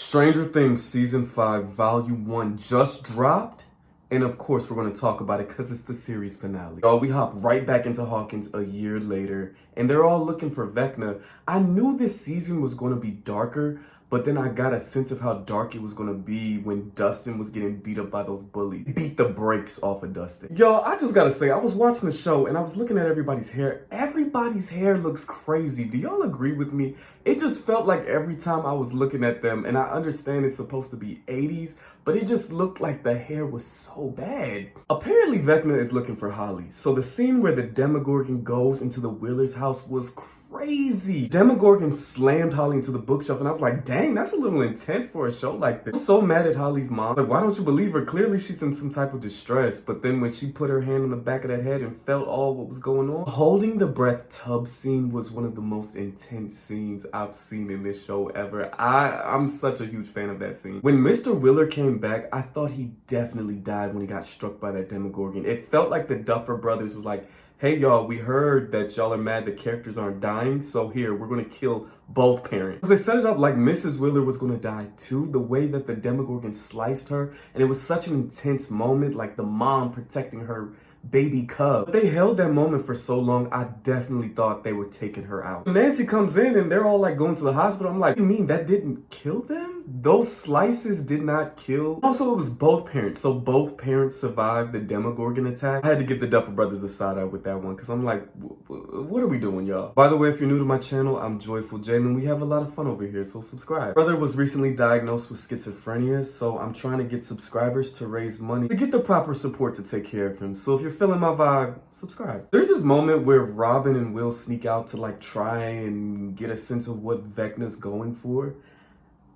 Stranger Things Season 5, Volume 1 just dropped. And of course, we're going to talk about it because it's the series finale. We hop right back into Hawkins a year later, and they're all looking for Vecna. I knew this season was going to be darker, but then I got a sense of how dark it was going to be when Dustin was getting beat up by those bullies. Beat the brakes off of Dustin. Y'all, I just got to say, I was watching the show and I was looking at everybody's hair. Everybody's hair looks crazy. Do y'all agree with me? It just felt like every time I was looking at them, and I understand it's supposed to be 80s, but it just looked like the hair was so bad. Apparently Vecna is looking for Holly, so the scene where the Demogorgon goes into the Wheeler's house was crazy. Demogorgon slammed Holly into the bookshelf, and I was like, dang, that's a little intense for a show like this. I was so mad at Holly's mom. Like, why don't you believe her? Clearly she's in some type of distress. But then when she put her hand on the back of that head and felt all what was going on, holding the breath tub scene was one of the most intense scenes I've seen in this show ever. I'm such a huge fan of that scene. When Mr. Wheeler came back, I thought he definitely died when he got struck by that Demogorgon. It felt like the Duffer Brothers was like, hey y'all, we heard that y'all are mad the characters aren't dying, so here, we're gonna kill both parents. They set it up like Mrs. Wheeler was gonna die too, the way that the Demogorgon sliced her, and it was such an intense moment, like the mom protecting her baby cub. They held that moment for so long, I definitely thought they were taking her out. Nancy comes in and they're all like going to the hospital. I'm like, you mean that didn't kill them? Those slices did not kill. Also, it was both parents, so both parents survived the Demogorgon attack. I had to give the Duffer Brothers a side eye with that one, because I'm like, what are we doing, y'all? By the way, if you're new to my channel, I'm Joyful Jalen. We have a lot of fun over here, so subscribe. Brother was recently diagnosed with schizophrenia, so I'm trying to get subscribers to raise money to get the proper support to take care of him. So if you're feeling my vibe, subscribe. There's this moment where Robin and Will sneak out to like try and get a sense of what Vecna's going for.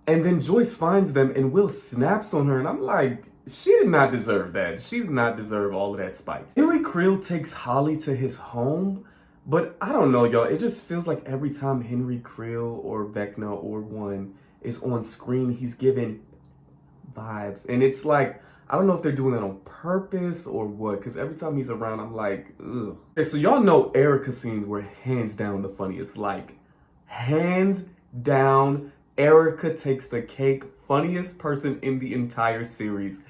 And then Joyce finds them and Will snaps on her, and I'm like, she did not deserve that. She did not deserve all of that spice. Henry Creel takes Holly to his home, but I don't know, y'all. It just feels like every time Henry Creel or Vecna or one is on screen, he's giving vibes. And it's like, I don't know if they're doing that on purpose or what, because every time he's around, I'm like, ugh. Okay, so y'all know Erica scenes were hands down the funniest. Like, hands down, Erica takes the cake. Funniest person in the entire series.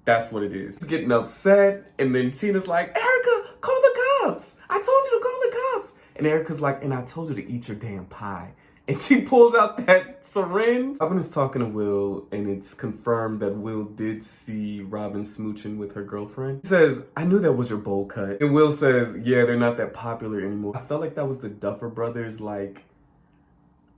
That's what it is. Getting upset, and then Tina's like, Erica, call the cops. I told you to call the cops. And Erica's like, and I told you to eat your damn pie. And she pulls out that syringe. Robin is talking to Will, and it's confirmed that Will did see Robin smooching with her girlfriend. He says, I knew that was your bowl cut. And Will says, yeah, they're not that popular anymore. I felt like that was the Duffer Brothers, like,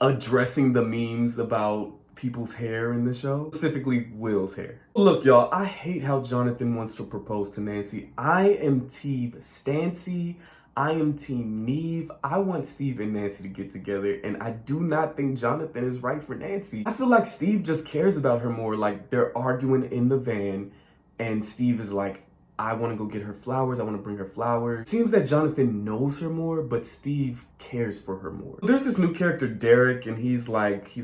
addressing the memes about people's hair in the show, specifically Will's hair. Look, y'all, I hate how Jonathan wants to propose to Nancy. I am Team Stancy. I am Team Neve. I want Steve and Nancy to get together, and I do not think Jonathan is right for Nancy. I feel like Steve just cares about her more. Like, they're arguing in the van, and Steve is like, I want to go get her flowers. I want to bring her flowers. It seems that Jonathan knows her more, but Steve cares for her more. There's this new character, Derek, and he's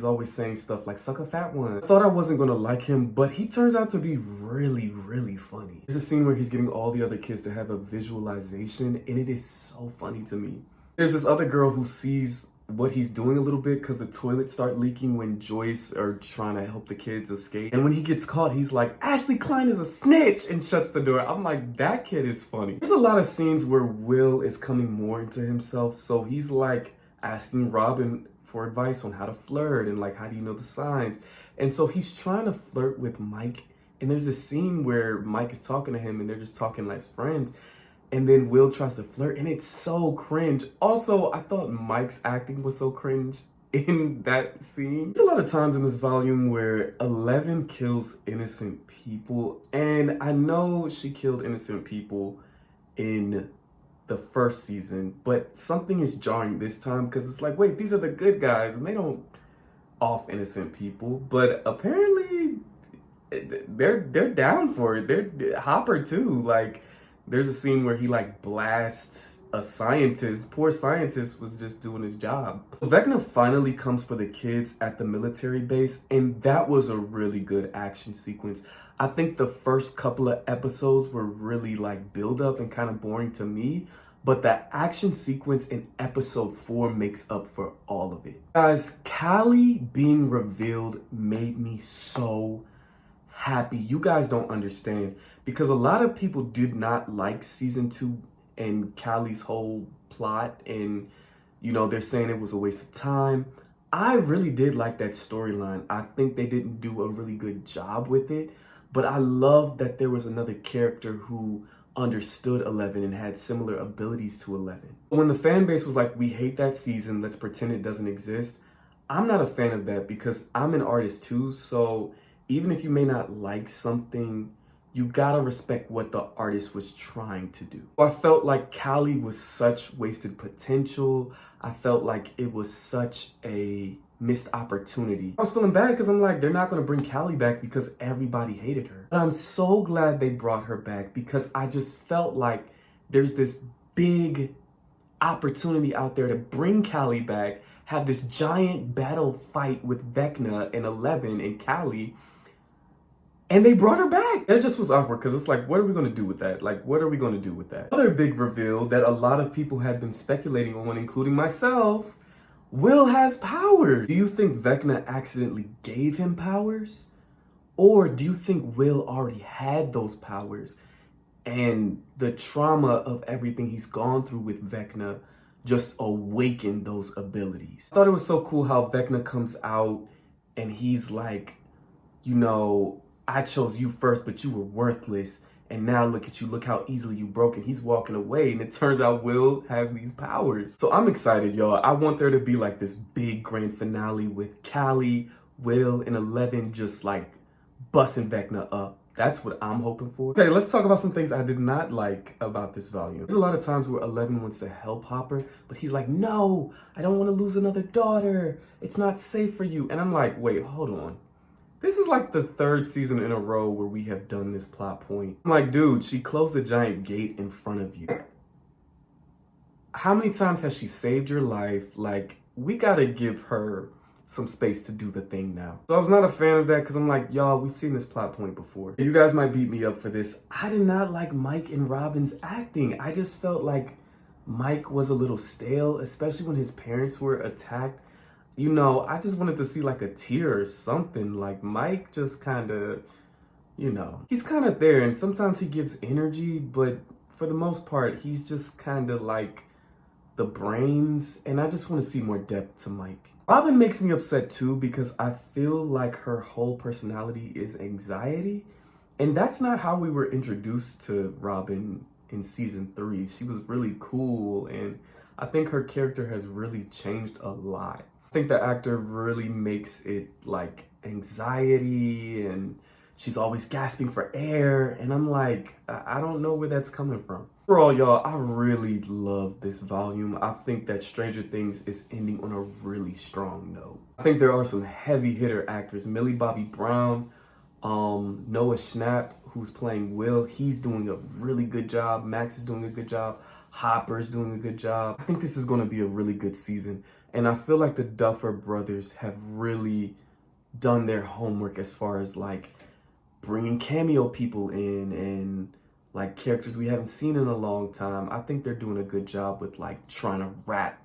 always saying stuff like, suck a fat one. I thought I wasn't going to like him, but he turns out to be really, really funny. There's a scene where he's getting all the other kids to have a visualization, and it is so funny to me. There's this other girl who sees what he's doing a little bit because the toilets start leaking when Joyce are trying to help the kids escape. And when he gets caught, he's like, Ashley Klein is a snitch, and shuts the door. I'm like, that kid is funny. There's a lot of scenes where Will is coming more into himself. So he's like asking Robin for advice on how to flirt and like, how do you know the signs? And so he's trying to flirt with Mike. And there's this scene where Mike is talking to him and they're just talking like friends. And then Will tries to flirt, and it's so cringe. Also, I thought Mike's acting was so cringe in that scene. There's a lot of times in this volume where Eleven kills innocent people, and I know she killed innocent people in the first season, but something is jarring this time because it's like, wait, these are the good guys, and they don't off innocent people, but apparently they're down for it. They're Hopper too, like. There's a scene where he like blasts a scientist. Poor scientist was just doing his job. Vecna finally comes for the kids at the military base, and that was a really good action sequence. I think the first couple of episodes were really like build up and kind of boring to me, but the action sequence in episode 4 makes up for all of it. Guys, Cali being revealed made me so happy. You guys don't understand, because a lot of people did not like season 2 and Cali's whole plot, and they're saying it was a waste of time. I really did like that storyline. I think they didn't do a really good job with it, but I love that there was another character who understood 11 and had similar abilities to 11. When the fan base was like, we hate that season, let's pretend it doesn't exist, I'm not a fan of that, because I'm an artist too, so even if you may not like something, you gotta respect what the artist was trying to do. I felt like Cali was such wasted potential. I felt like it was such a missed opportunity. I was feeling bad because I'm like, they're not gonna bring Cali back because everybody hated her. But I'm so glad they brought her back, because I just felt like there's this big opportunity out there to bring Cali back, have this giant battle fight with Vecna and 11 and Cali, and they brought her back. It just was awkward, because it's like, what are we going to do with that? Like, what are we going to do with that? Another big reveal that a lot of people had been speculating on, including myself, Will has powers. Do you think Vecna accidentally gave him powers? Or do you think Will already had those powers, and the trauma of everything he's gone through with Vecna just awakened those abilities? I thought it was so cool how Vecna comes out and he's like, I chose you first, but you were worthless. And now look at you, look how easily you broke. And he's walking away. And it turns out Will has these powers. So I'm excited, y'all. I want there to be like this big grand finale with Cali, Will, and 11 just like busting Vecna up. That's what I'm hoping for. Okay, let's talk about some things I did not like about this volume. There's a lot of times where 11 wants to help Hopper, but he's like, no, I don't want to lose another daughter. It's not safe for you. And I'm like, wait, hold on. This is like the 3rd season in a row where we have done this plot point. I'm like, dude, she closed the giant gate in front of you. How many times has she saved your life? Like, we gotta give her some space to do the thing now. So I was not a fan of that, because I'm like, y'all, we've seen this plot point before. You guys might beat me up for this. I did not like Mike and Robin's acting. I just felt like Mike was a little stale, especially when his parents were attacked. I just wanted to see like a tear or something. Like, Mike just kind of, he's kind of there, and sometimes he gives energy, but for the most part, he's just kind of like the brains, and I just want to see more depth to Mike. Robin makes me upset too, because I feel like her whole personality is anxiety, and that's not how we were introduced to Robin in season 3. She was really cool, and I think her character has really changed a lot. I think the actor really makes it like anxiety, and she's always gasping for air, and I'm like, I don't know where that's coming from. Overall, y'all, I really love this volume. I think that Stranger Things is ending on a really strong note. I think there are some heavy hitter actors. Millie Bobby Brown, Noah Schnapp, who's playing Will, he's doing a really good job. Max is doing a good job. Hopper's doing a good job. I think this is going to be a really good season. And I feel like the Duffer Brothers have really done their homework as far as like bringing cameo people in and like characters we haven't seen in a long time. I think they're doing a good job with like trying to wrap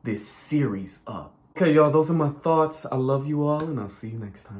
this series up. Okay, y'all, those are my thoughts. I love you all, and I'll see you next time.